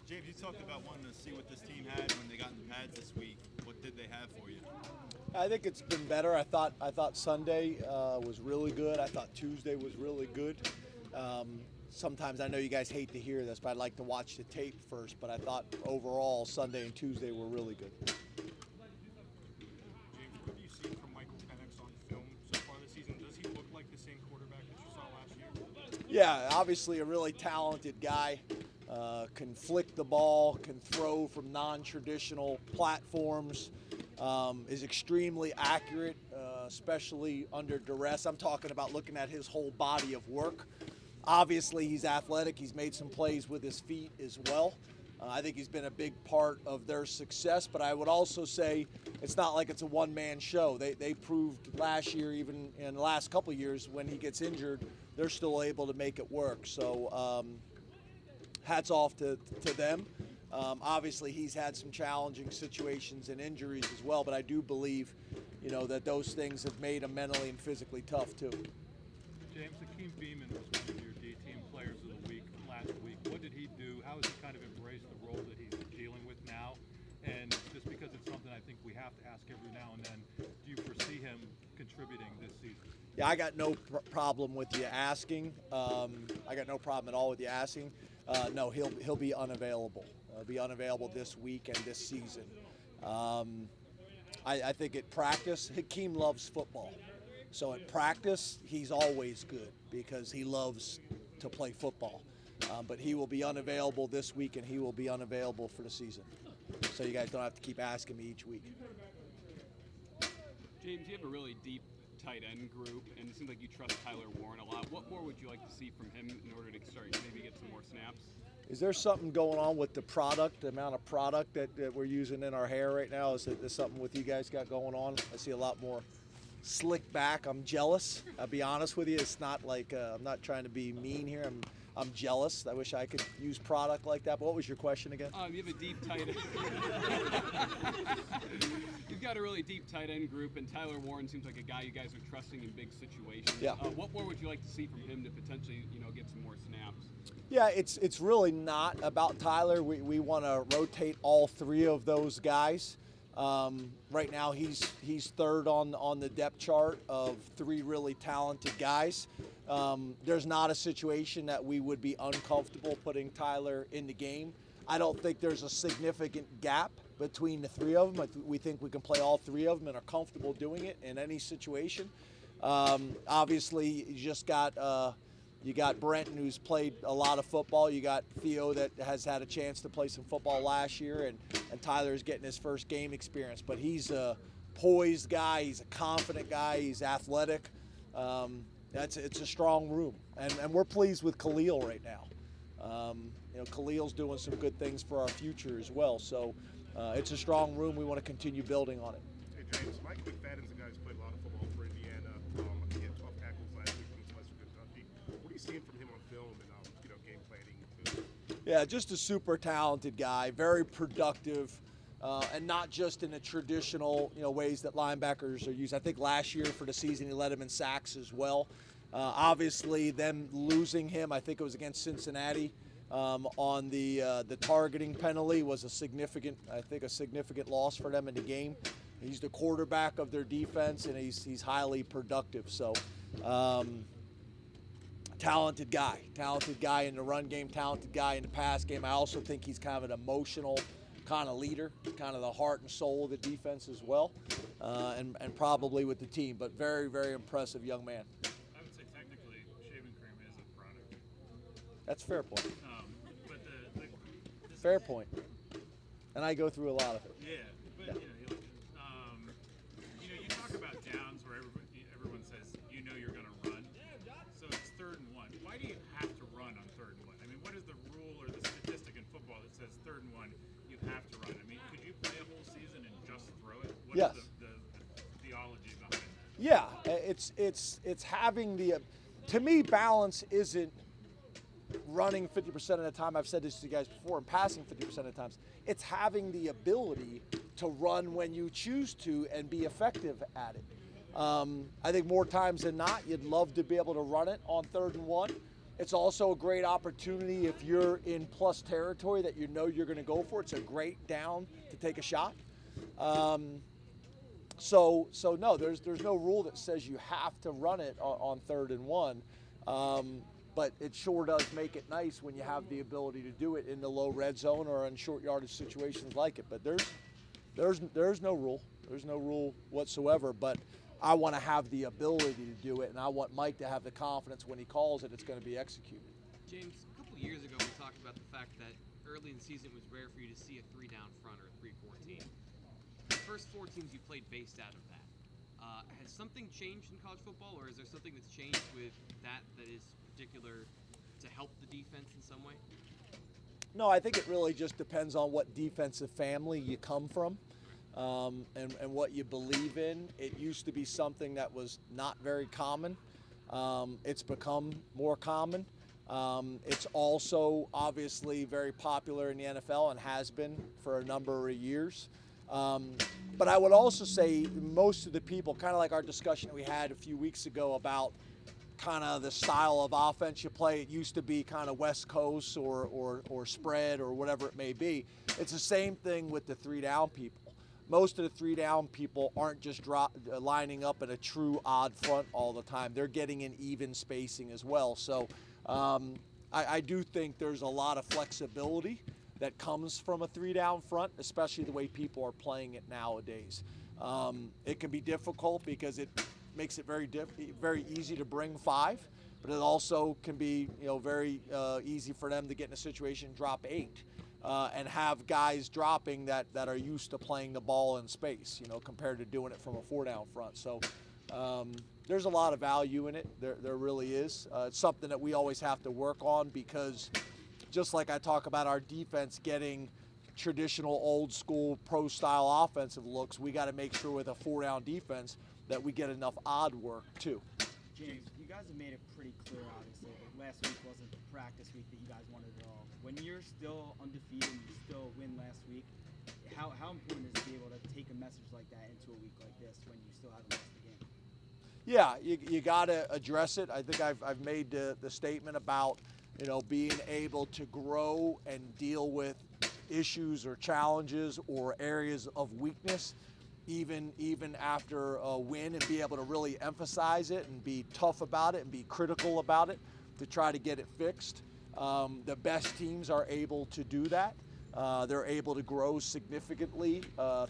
James, you talked about wanting to see what this team had when they got in the pads this week. What did they have for you? I think it's been better. I thought Sunday was really good. I thought Tuesday was really good. Sometimes I know you guys hate to hear this, but I'd like to watch the tape first. But I thought overall Sunday and Tuesday were really good. James, what have you seen from Michael Penix on film so far this season? Does he look like the same quarterback that you saw last year? Yeah, obviously a really talented guy. Can flick the ball, can throw from non-traditional platforms, is extremely accurate, especially under duress. I'm talking about looking at his whole body of work. Obviously, he's athletic. He's made some plays with his feet as well. I think he's been a big part of their success, but I would also say it's not like it's a one-man show. They proved last year, even in the last couple of years, when he gets injured, they're still able to make it work. So hats off to them. Obviously, he's had some challenging situations and injuries as well, but I do believe, that those things have made him mentally and physically tough too. James, Akeem Beeman was one of your D-Team Players of the Week last week. What did he do? How has he kind of embraced the role that he's dealing with now? And just because it's something I think we have to ask every now and then, do you foresee him contributing this season? Yeah, I got no problem with you asking. I got no problem at all with you asking. No, he'll be unavailable. He'll be unavailable this week and this season. I think at practice, Hakeem loves football. So at practice, he's always good because he loves to play football. But he will be unavailable this week, and he will be unavailable for the season. So you guys don't have to keep asking me each week. James, you have a really deep tight end group, and it seems like you trust Tyler Warren a lot. What more would you like to see from him in order to start maybe get some more snaps? Is there something going on with the product, the amount of product that we're using in our hair right now? Is there something with you guys got going on? I see a lot more slick back. I'm jealous. I'll be honest with you. It's not like I'm not trying to be mean here. I'm jealous. I wish I could use product like that. But what was your question again? You have a deep tight end. You've got a really deep tight end group, and Tyler Warren seems like a guy you guys are trusting in big situations. Yeah. What more would you like to see from him to potentially, get some more snaps? Yeah, it's really not about Tyler. We want to rotate all three of those guys. Right now, he's third on the depth chart of three really talented guys. There's not a situation that we would be uncomfortable putting Tyler in the game. I don't think there's a significant gap between the three of them. We think we can play all three of them and are comfortable doing it in any situation. Obviously, you just got you got Brenton, who's played a lot of football. You got Theo, that has had a chance to play some football last year, and Tyler's getting his first game experience. But he's a poised guy. He's a confident guy. He's athletic. It's a strong room, and we're pleased with Khalil right now. Khalil's doing some good things for our future as well. So it's a strong room. We want to continue building on it. Hey James, Mike McFadden's a guy who's played a lot of football for Indiana. He had 12 tackles last week against Western Kentucky. What are you seeing from him on film and game planning? Yeah, just a super talented guy, very productive, and not just in the traditional ways that linebackers are used. I think last year for the season he led him in sacks as well. Obviously, them losing him, I think it was against Cincinnati, on the targeting penalty was a significant loss for them in the game. He's the quarterback of their defense, and he's highly productive. So, talented guy in the run game, talented guy in the pass game. I also think he's kind of an emotional kind of leader, kind of the heart and soul of the defense as well, and probably with the team. But very, very impressive young man. I would say technically, shaving cream is a product. That's a fair point. But the Fair point. And I go through a lot of it. Yeah, but Yeah. you talk about downs where everyone says you're going to run. So it's 3rd and 1. Why do you have to run on 3rd and 1? I mean, what is the rule or the statistic in football that says 3rd and 1 you have to run? I mean, could you play a whole season and just throw it? What Yes. is the theology behind that? Yeah, it's having the. To me, balance isn't running 50% of the time. I've said this to you guys before, and passing 50% of the times. It's having the ability to run when you choose to and be effective at it. I think more times than not, you'd love to be able to run it on 3rd and 1, It's also a great opportunity if you're in plus territory that you know you're going to go for. It's a great down to take a shot. So no, there's no rule that says you have to run it on 3rd and 1. But it sure does make it nice when you have the ability to do it in the low red zone or in short yardage situations like it. But there's no rule. There's no rule whatsoever. But I want to have the ability to do it, and I want Mike to have the confidence when he calls it, it's going to be executed. James, a couple years ago we talked about the fact that early in the season it was rare for you to see a 3-down front or a 3-4 team. The first 4 teams you played based out of that. Has something changed in college football, or is there something that's changed with that is particular to help the defense in some way? No, I think it really just depends on what defensive family you come from. And what you believe in. It used to be something that was not very common. It's become more common. It's also obviously very popular in the NFL and has been for a number of years. But I would also say most of the people, kind of like our discussion that we had a few weeks ago about kind of the style of offense you play. It used to be kind of West Coast or spread or whatever it may be. It's the same thing with the 3-down people. Most of the 3-down people aren't just lining up in a true odd front all the time. They're getting in even spacing as well. So I do think there's a lot of flexibility that comes from a 3-down front, especially the way people are playing it nowadays. It can be difficult because it makes it very easy to bring 5, but it also can be very easy for them to get in a situation and drop 8. And have guys dropping that are used to playing the ball in space, compared to doing it from a 4-down front. So there's a lot of value in it. There really is. It's something that we always have to work on because just like I talk about our defense getting traditional old school pro style offensive looks, we got to make sure with a 4-down defense that we get enough odd work too. James, you guys have made it pretty clear, obviously, that last week wasn't the practice week that you guys wanted at all. When you're still undefeated and you still win last week, how important is it to be able to take a message like that into a week like this when you still haven't lost the game? Yeah, you got to address it. I think I've made the statement about being able to grow and deal with issues or challenges or areas of weakness even after a win, and be able to really emphasize it and be tough about it and be critical about it to try to get it fixed. The best teams are able to do that. They're able to grow significantly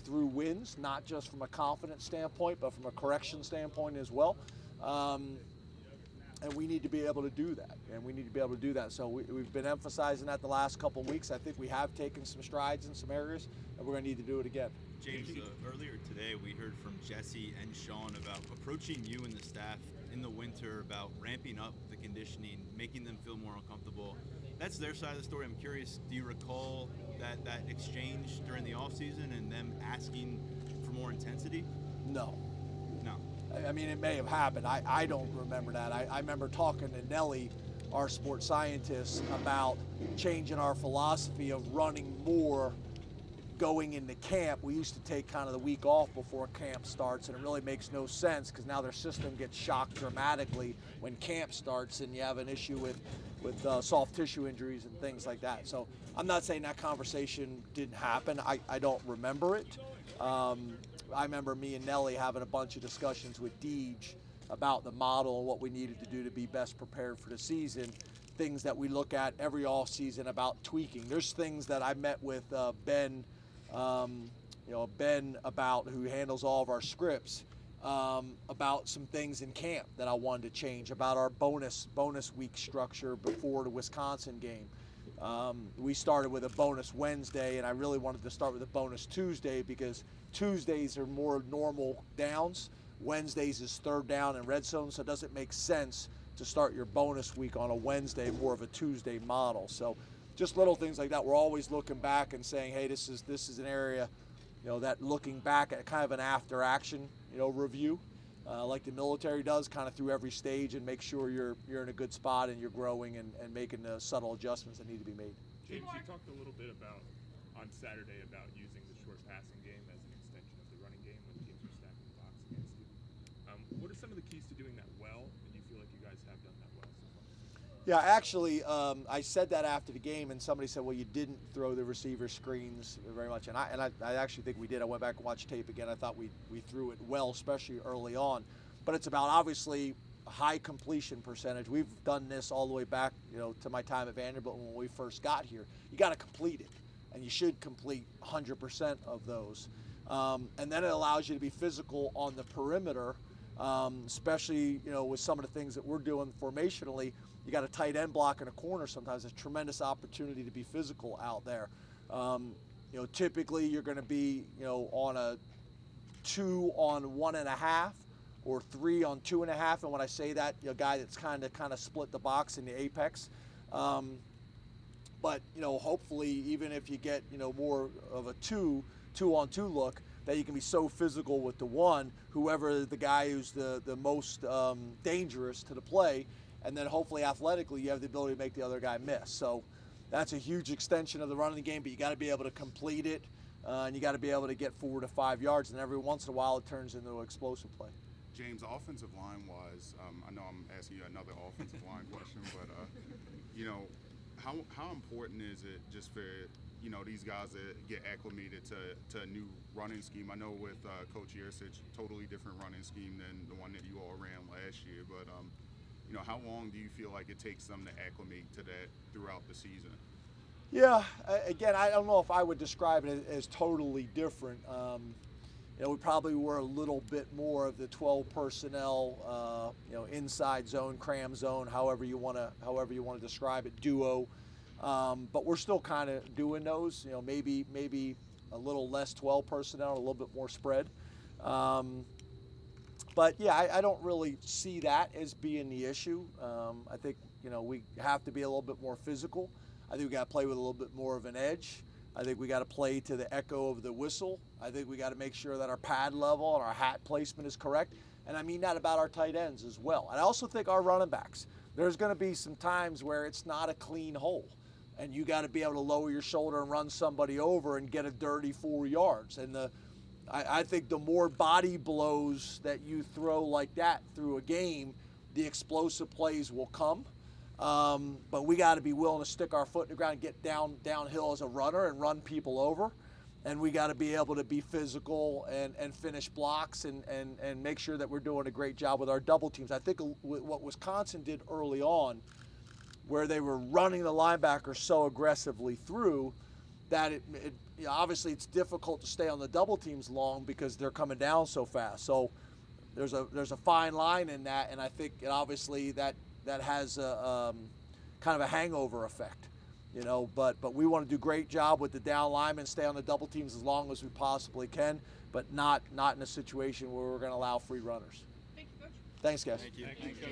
through wins, not just from a confidence standpoint, but from a correction standpoint as well. And we need to be able to do that. So we've been emphasizing that the last couple of weeks. I think we have taken some strides in some areas, and we're going to need to do it again. James, earlier today we heard from Jesse and Sean about approaching you and the staff in the winter about ramping up the conditioning, making them feel more uncomfortable. That's their side of the story. I'm curious, do you recall that exchange during the offseason and them asking for more intensity? No. No. I mean, it may have happened. I don't remember that. I remember talking to Nelly, our sports scientist, about changing our philosophy of running more going into camp. We used to take kind of the week off before camp starts, and it really makes no sense because now their system gets shocked dramatically when camp starts, and you have an issue with soft tissue injuries and things like that. So I'm not saying that conversation didn't happen. I don't remember it. I remember me and Nelly having a bunch of discussions with Deej about the model and what we needed to do to be best prepared for the season. Things that we look at every off season about tweaking. There's things that I met with Ben, Ben about who handles all of our scripts, about some things in camp that I wanted to change about our bonus week structure before the Wisconsin game. We started with a bonus Wednesday, and I really wanted to start with a bonus Tuesday because Tuesdays are more normal downs. Wednesdays is 3rd down and red zone, so it doesn't make sense to start your bonus week on a Wednesday, more of a Tuesday model. So just little things like that. We're always looking back and saying, hey, this is an area, that looking back at kind of an after action, review, like the military does, kind of through every stage, and make sure you're in a good spot and you're growing and making the subtle adjustments that need to be made. James, you talked a little bit about on Saturday about using the short passing game as an extension of the running game when teams are stacking the box against you. What are some of the keys to doing that well, and do you feel like you guys have done that well so far? Yeah, actually, I said that after the game, and somebody said, "Well, you didn't throw the receiver screens very much," and I actually think we did. I went back and watched tape again. I thought we threw it well, especially early on. But it's about obviously a high completion percentage. We've done this all the way back, to my time at Vanderbilt when we first got here. You got to complete it, and you should complete 100% of those. And then it allows you to be physical on the perimeter, especially with some of the things that we're doing formationally. You got a tight end block in a corner. Sometimes a tremendous opportunity to be physical out there. Typically you're going to be, on a 2 on 1.5 or 3 on 2.5. And when I say that, a guy that's kind of split the box in the apex. But hopefully, even if you get more of a 2 on 2 look, that you can be so physical with the 1, whoever the guy who's the most dangerous to the play. And then hopefully athletically you have the ability to make the other guy miss. So that's a huge extension of the running game, but you got to be able to complete it, and you got to be able to get 4 to 5 yards, and every once in a while it turns into an explosive play. James, offensive line-wise, I know I'm asking you another offensive line question, but how important is it just for these guys that get acclimated to a new running scheme? I know with Coach Yersich, totally different running scheme than the one that you all ran last year, but how long do you feel like it takes them to acclimate to that throughout the season? Yeah, again, I don't know if I would describe it as totally different. We probably were a little bit more of the 12 personnel, inside zone, cram zone, however you want to describe it, duo. But we're still kind of doing those. Maybe a little less 12 personnel, a little bit more spread. But yeah, I don't really see that as being the issue. I think we have to be a little bit more physical. I think we got to play with a little bit more of an edge. I think we got to play to the echo of the whistle. I think we got to make sure that our pad level and our hat placement is correct. And I mean that about our tight ends as well. And I also think our running backs. There's going to be some times where it's not a clean hole, and you got to be able to lower your shoulder and run somebody over and get a dirty 4 yards. And I think the more body blows that you throw like that through a game, the explosive plays will come. But we got to be willing to stick our foot in the ground and get downhill as a runner and run people over. And we got to be able to be physical and finish blocks and make sure that we're doing a great job with our double teams. I think what Wisconsin did early on, where they were running the linebackers so aggressively through, that obviously it's difficult to stay on the double teams long because they're coming down so fast. So there's a fine line in that, and I think obviously that has a kind of a hangover effect, But we want to do a great job with the down linemen, stay on the double teams as long as we possibly can, but not in a situation where we're going to allow free runners. Thank you, Coach. Thanks, guys. Thank you. Thank you, Coach.